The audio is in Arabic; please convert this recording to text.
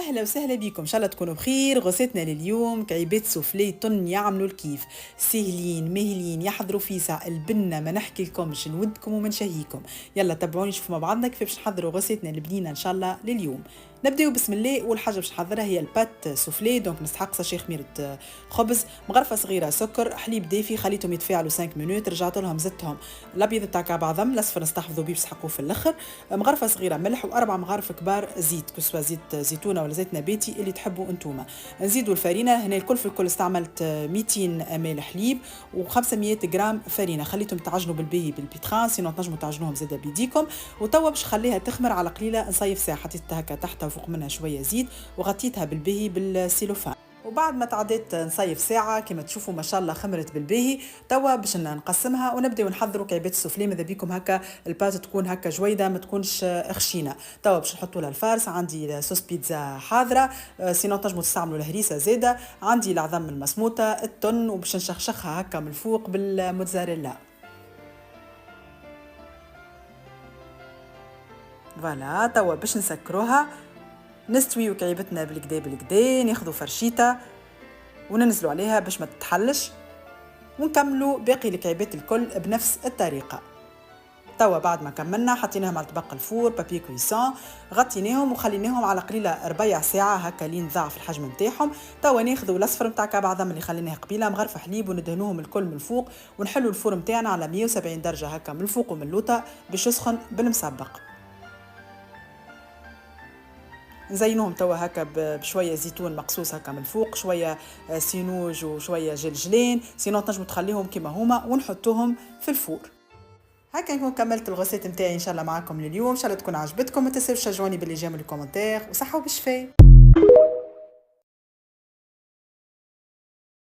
اهلا وسهلا بكم، ان شاء الله تكونوا بخير. غوصتنا لليوم كعيبات سوفلي طن يعملوا الكيف، سهلين مهلين يحضروا فيسع البنه، ما نحكي لكمش نودكم وما نشهيكم. يلا تابعوني نشوفوا مع بعضنا كيف باش نحضروا غوصتنا البنينه ان شاء الله لليوم. نبداو بسم الله. اول حاجه باش نحضرها هي البات سوفلي. دونك نستحق ساشي خميره خبز، مغرفه صغيره سكر، حليب دافي خليتهم يتفاعلوا 5 مينوت، رجعت لهم زدتهم الابيض تاع كعب عظم، الاصفر نستحفظوا بيه باش تحقوه في الاخر، مغرفه صغيره ملح واربع مغارف كبار زيت، كسوا زيت زيتونه ولا زيت نباتي اللي تحبوا انتوما. نزيدوا الفرينه هنا الكل في الكل استعملت 200 مل حليب و500 غرام فرينه، خليتهم تعجنوا بالباهي بالبيتران، سينو تنجموا تعجنوهم زاده بيديكم. وتوا باش نخليها تخمر على قليله نصيف ساعه، حطيتها هكا تحتها وفوق منها شويه زيت وغطيتها بالباهي بالسيلوفان. وبعد ما تعديت نصيف ساعة كما تشوفوا ما شاء الله خمرت بالباهي. توا باش نقسمها ونبداو نحضروا كعبات السوفلي. ماذا بيكم هكا البات تكون هكا جويده ما تكونش خشينه. توا باش نحطوا لها الفارس، عندي صوص بيتزا حاضره، سينو تنجموا تستعملوا الهريسه زاده، عندي العظم المسموطه، التن، وباش نشخشخها هكا من الفوق بالموتزاريلا. فوالا توا باش نسكروها، نستويو كعيبتنا بالكدا بالكدا، ناخذوا فرشيطه وننزلوا عليها باش ما تتحلش، ونكملوا باقي الكعيبات الكل بنفس الطريقه. توا بعد ما كملنا حطيناهم على طبق الفور بابي كويسون، غطيناهم وخليناهم على قليله ربيع ساعه هكا لين ضاعف الحجم نتاعهم. توا ناخذوا الاصفر نتاع كعب عظم اللي خليناه قبيله، مغرفه حليب، وندهنوهم الكل من الفوق، ونحلوا الفور نتاعنا على 170 درجه هكا من الفوق ومن اللوطه باش يسخن بالمسبق. نزينوهم توا هكا بشويه زيتون مقصوص هكا من الفوق، شويه سينوج وشويه جلجلين، سينو تنجموا تخليهم كما هما ونحطوهم في الفور. هكا نكون كملت الغوسيت نتاعي ان شاء الله معاكم لليوم. ان شاء الله تكون عجبتكم، ما تنساوش تشجعوني باللي جيم والكومنتير، وصحه وبالشفاء.